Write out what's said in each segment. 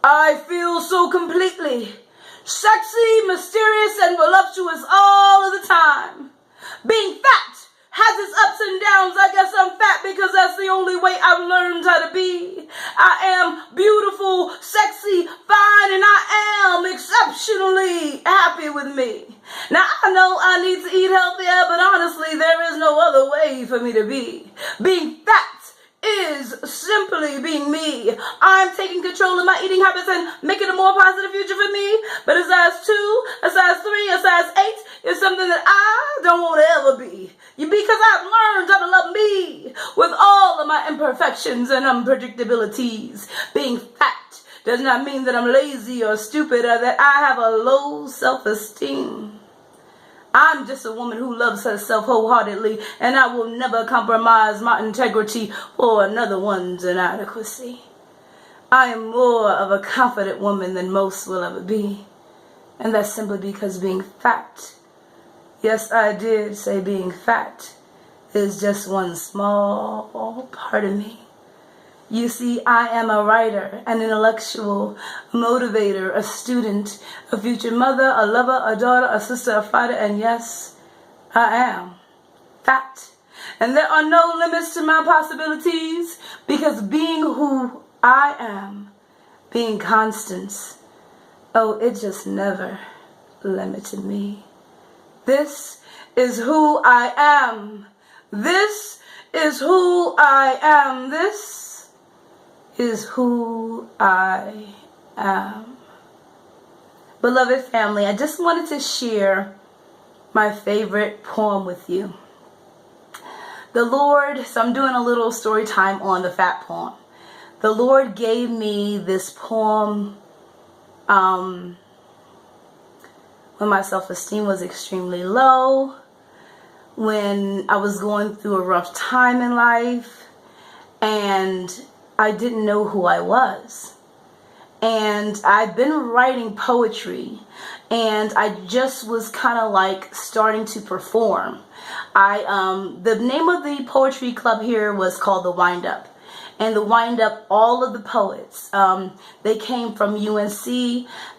I feel so completely sexy, mysterious, and voluptuous all of the time. Being fat has its ups and downs. I guess I'm fat because that's the only way I've learned how to be. I am beautiful, sexy, fine, and I am exceptionally happy with me. Now, I know I need to eat healthier, but honestly, there is no other way for me to be. Being fat is simply being me. I'm taking control of my eating habits and making a more positive future for me. But a size 2, a size 3, a size 8 is something that I don't want to ever be. Because I've learned how to love me with all of my imperfections and unpredictabilities. Being fat does not mean that I'm lazy or stupid or that I have a low self-esteem. I'm just a woman who loves herself wholeheartedly, and I will never compromise my integrity for another one's inadequacy. I am more of a confident woman than most will ever be, and that's simply because being fat, yes, I did say being fat, is just one small part of me. You see, I am a writer, an intellectual, a motivator, a student, a future mother, a lover, a daughter, a sister, a fighter, and yes, I am fat. And there are no limits to my possibilities because being who I am, being Constance, oh, it just never limited me. This is who I am. This is who I am. This is who I am. Beloved family, I just wanted to share my favorite poem with you. The Lord, so I'm doing a little story time on the Phat poem. The Lord gave me this poem when my self-esteem was extremely low, when I was going through a rough time in life, and I didn't know who I was. And I've been writing poetry, and I just was kind of like starting to perform. The name of the poetry club here was called The Wind Up. And The Wind Up, all of the poets, they came from UNC,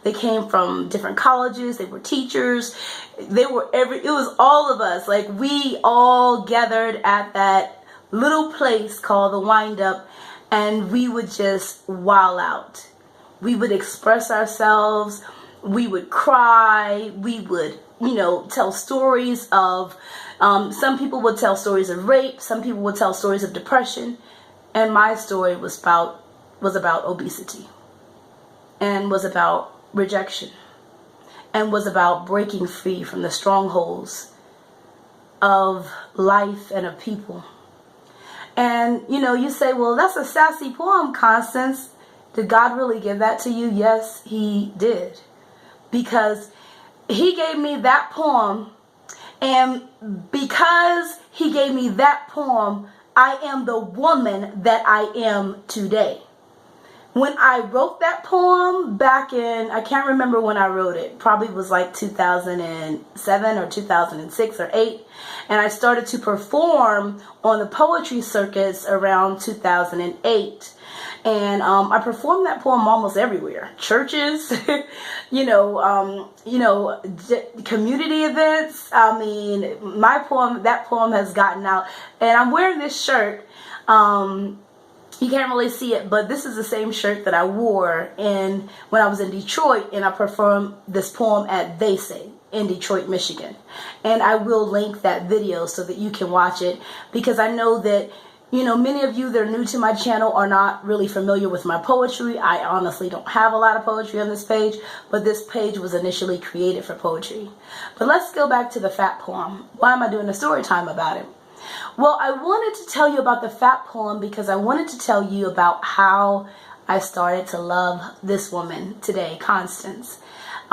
they came from different colleges, they were teachers, it was all of us. Like, we all gathered at that little place called The Wind Up, and we would just wild out. We would express ourselves, we would cry, we would, tell stories of, some people would tell stories of rape, some people would tell stories of depression, and my story was about obesity, and was about rejection, and was about breaking free from the strongholds of life and of people. And, you say, well, that's a sassy poem, Constance. Did God really give that to you? Yes, He did. Because He gave me that poem. And because He gave me that poem, I am the woman that I am today. When I wrote that poem back in, I can't remember when I wrote it, probably was like 2007 or 2006 or 8, and I started to perform on the poetry circuits around 2008. And I performed that poem almost everywhere. Churches, community events. I mean, that poem has gotten out. And I'm wearing this shirt. You can't really see it, but this is the same shirt that I wore when I was in Detroit, and I performed this poem at They Say in Detroit, Michigan. And I will link that video so that you can watch it, because I know that many of you that are new to my channel are not really familiar with my poetry. I honestly don't have a lot of poetry on this page, but this page was initially created for poetry. But let's go back to the Phat poem. Why am I doing a story time about it? Well, I wanted to tell you about the Phat poem because I wanted to tell you about how I started to love this woman today, Constance.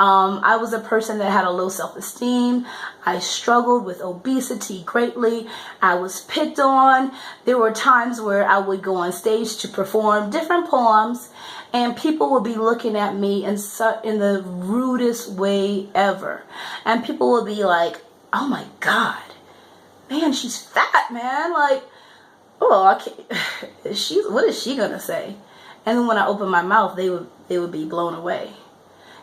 I was a person that had a low self-esteem. I struggled with obesity greatly. I was picked on. There were times where I would go on stage to perform different poems, and people would be looking at me in the rudest way ever. And people would be like, oh my God, man, she's fat, man. Like, oh, what is she gonna say? And then when I opened my mouth, they they would be blown away.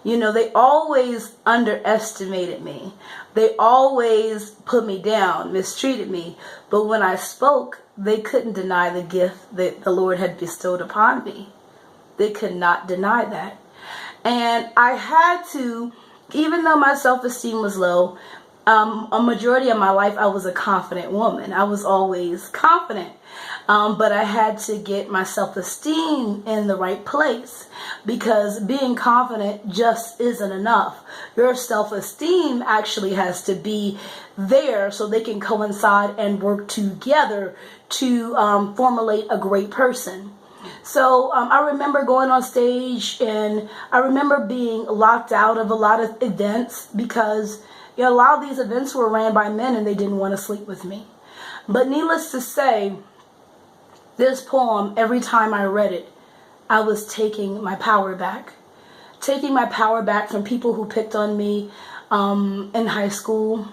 They always underestimated me. They always put me down, mistreated me. But when I spoke, they couldn't deny the gift that the Lord had bestowed upon me. They could not deny that. And I had to, even though my self-esteem was low, a majority of my life I was a confident woman. I was always confident. But I had to get my self-esteem in the right place, because being confident just isn't enough. Your self-esteem actually has to be there so they can coincide and work together to formulate a great person. So I remember going on stage, and I remember being locked out of a lot of events because a lot of these events were ran by men and they didn't want to sleep with me. But needless to say, this poem, every time I read it, I was taking my power back. Taking my power back from people who picked on me in high school.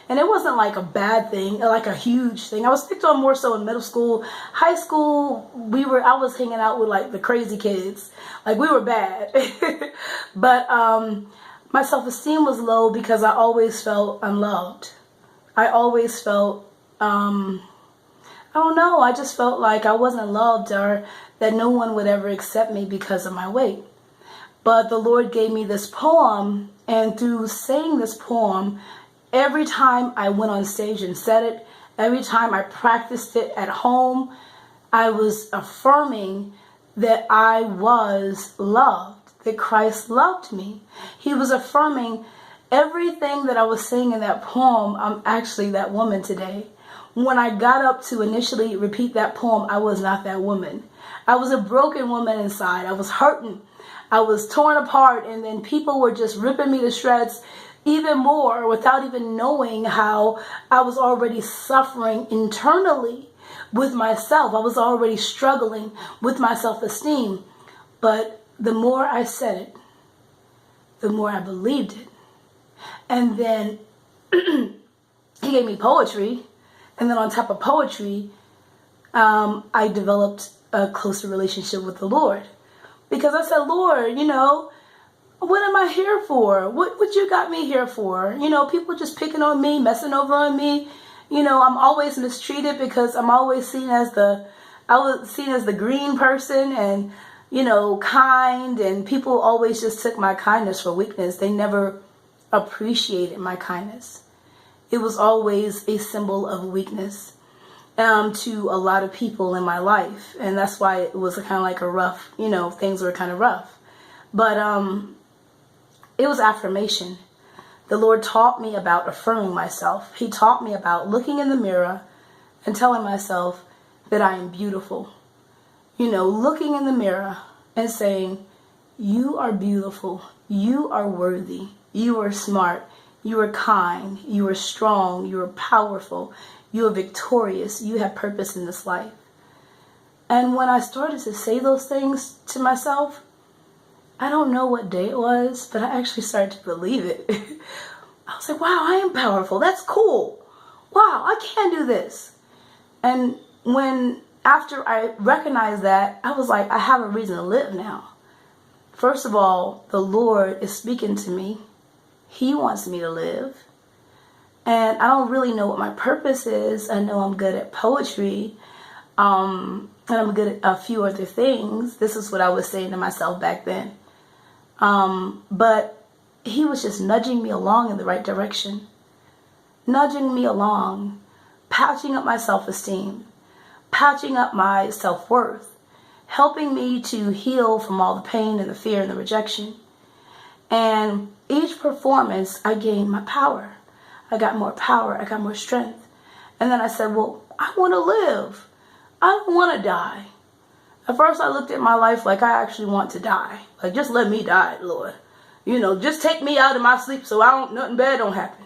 And it wasn't like a bad thing, like a huge thing. I was picked on more so in middle school. High school, I was hanging out with like the crazy kids. Like, we were bad. But my self-esteem was low because I always felt unloved. I always felt, I don't know, I just felt like I wasn't loved, or that no one would ever accept me because of my weight. But the Lord gave me this poem, and through saying this poem, every time I went on stage and said it, every time I practiced it at home, I was affirming that I was loved, that Christ loved me. He was affirming everything that I was saying in that poem. I'm actually that woman today. When I got up to initially repeat that poem, I was not that woman. I was a broken woman inside. I was hurting. I was torn apart, and then people were just ripping me to shreds even more without even knowing how I was already suffering internally with myself. I was already struggling with my self-esteem. But the more I said it, the more I believed it. And then he gave me poetry. And then on top of poetry, I developed a closer relationship with the Lord. Because I said, Lord, what am I here for? What you got me here for? People just picking on me, messing over on me. I'm always mistreated because I'm always seen as the green person and, kind. And people always just took my kindness for weakness. They never appreciated my kindness. It was always a symbol of weakness to a lot of people in my life. And that's why it was kind of like a rough, things were kind of rough. But it was affirmation. The Lord taught me about affirming myself. He taught me about looking in the mirror and telling myself that I am beautiful. Looking in the mirror and saying, you are beautiful. You are worthy. You are smart. You are kind. You are strong. You are powerful. You are victorious. You have purpose in this life. And when I started to say those things to myself, I don't know what day it was, but I actually started to believe it. I was like, wow, I am powerful. That's cool. Wow, I can do this. And after I recognized that, I was like, I have a reason to live now. First of all, the Lord is speaking to me. He wants me to live. And I don't really know what my purpose is. I know I'm good at poetry. And I'm good at a few other things. This is what I was saying to myself back then. But he was just nudging me along in the right direction. Nudging me along. Patching up my self-esteem. Patching up my self-worth. Helping me to heal from all the pain and the fear and the rejection. And each performance, I gained my power. I got more power. I got more strength. And then I said, well, I want to live. I don't want to die. At first I looked at my life like I actually want to die. Like, just let me die, Lord. Just take me out of my sleep so nothing bad don't happen.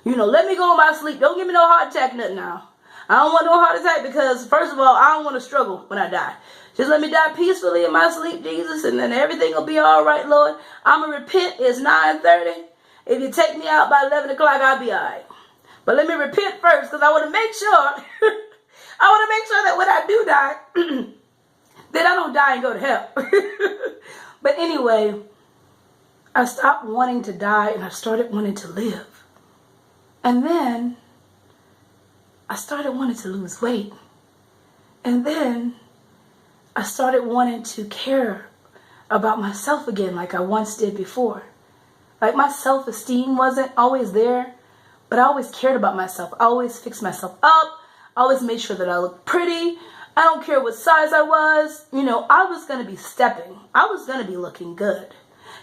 Let me go in my sleep. Don't give me no heart attack, nothing now. I don't want no heart attack because, first of all, I don't want to struggle when I die. Just let me die peacefully in my sleep, Jesus, and then everything will be all right, Lord. I'm going to repent. It's 9:30. If you take me out by 11 o'clock, I'll be all right. But let me repent first because I want to make sure, that when I do die, that I don't die and go to hell. But But anyway, I stopped wanting to die and I started wanting to live. And then I started wanting to lose weight. And then I started wanting to care about myself again like I once did before. Like my self-esteem wasn't always there, but I always cared about myself. I always fixed myself up. I always made sure that I looked pretty. I don't care what size I was. You know, I was going to be stepping. I was going to be looking good.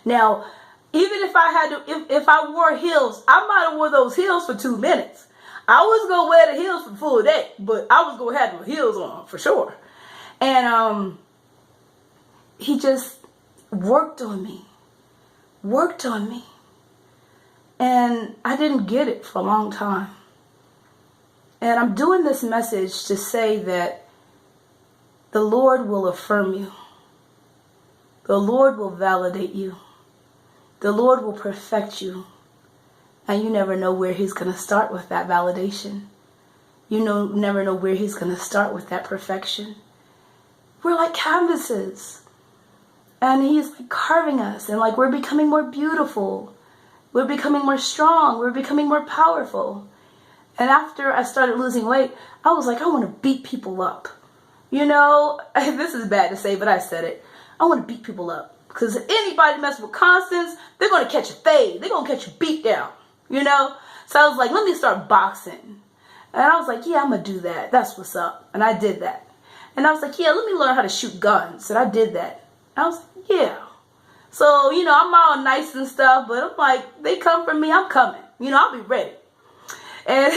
Now, even if I had to, if I wore heels, I might have wore those heels for 2 minutes. I was going to wear the heels for the full day, but I was going to have the heels on for sure. And he just worked on me. And I didn't get it for a long time. And I'm doing this message to say that the Lord will affirm you. The Lord will validate you. The Lord will perfect you. And you never know where he's going to start with that validation. You never know where he's going to start with that perfection. We're like canvases. And he's like carving us. And like we're becoming more beautiful. We're becoming more strong. We're becoming more powerful. And after I started losing weight, I was like, I want to beat people up. You know, this is bad to say, but I said it. I want to beat people up. Because if anybody messes with Constance, they're going to catch a fade. They're going to catch a beat down. You know? So I was like, let me start boxing. And I was like, yeah, I'm going to do that. That's what's up. And I did that. And I was like, yeah, let me learn how to shoot guns. And I did that. And I was like, yeah. So, you know, I'm all nice and stuff, but I'm like, they come for me, I'm coming. You know, I'll be ready. And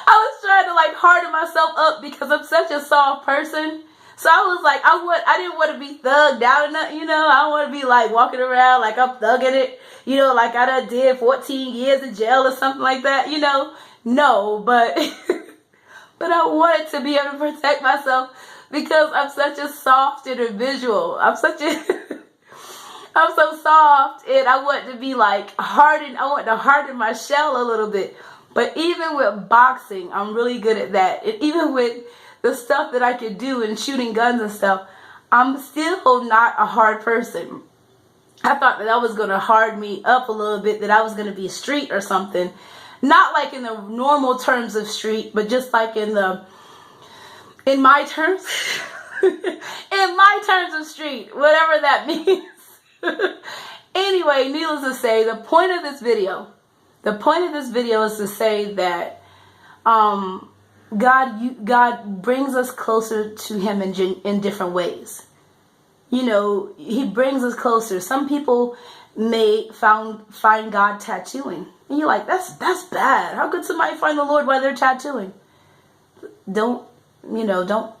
I was trying to like harden myself up because I'm such a soft person. So I was like, I didn't want to be thugged out or nothing, you know. I don't want to be like walking around like I'm thugging it, you know, like I done did 14 years in jail or something like that, you know. No, but but I wanted to be able to protect myself because I'm such a soft individual. I'm so soft, and I want to be like hardened. I want to harden my shell a little bit. But even with boxing, I'm really good at that. And even with the stuff that I could do and shooting guns and stuff, I'm still not a hard person. I thought that was going to harden me up a little bit, that I was going to be a street or something. Not like in the normal terms of street, but just like in my terms, in my terms of street, whatever that means. Anyway, needless to say, the point of this video is to say that God brings us closer to him in different ways. You know, he brings us closer. Some people may find God tattooing. And you're like, that's bad. How could somebody find the Lord while they're tattooing? Don't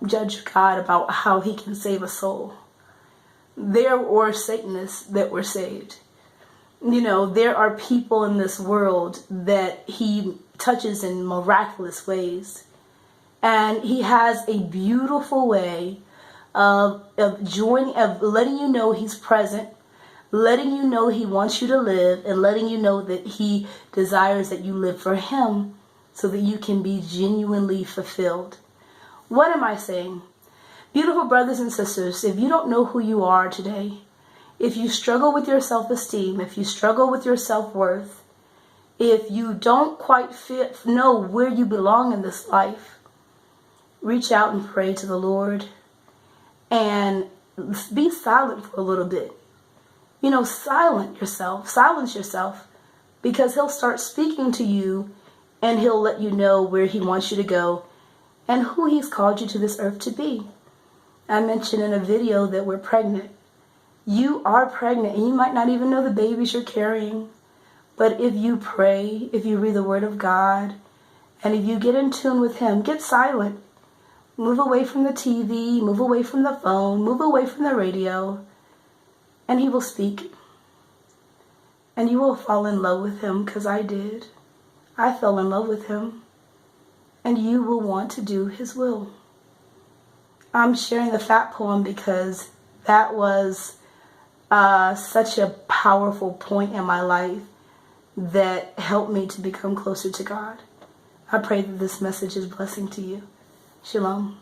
judge God about how he can save a soul. There were Satanists that were saved. You know, there are people in this world that he touches in miraculous ways. And he has a beautiful way of letting you know he's present, letting you know he wants you to live, and letting you know that he desires that you live for him so that you can be genuinely fulfilled. What am I saying? Beautiful brothers and sisters, if you don't know who you are today, if you struggle with your self-esteem, if you struggle with your self-worth, if you don't quite know where you belong in this life, reach out and pray to the Lord and be silent for a little bit. You know, silence yourself, because he'll start speaking to you and he'll let you know where he wants you to go and who he's called you to this earth to be. I mentioned in a video that we're pregnant. You are pregnant, and you might not even know the babies you're carrying. But if you pray, if you read the Word of God, and if you get in tune with him, get silent. Move away from the TV, move away from the phone, move away from the radio, and he will speak. And you will fall in love with him, because I did. I fell in love with him. And you will want to do his will. I'm sharing the Phat poem because that was such a powerful point in my life that helped me to become closer to God. I pray that this message is a blessing to you. Shalom.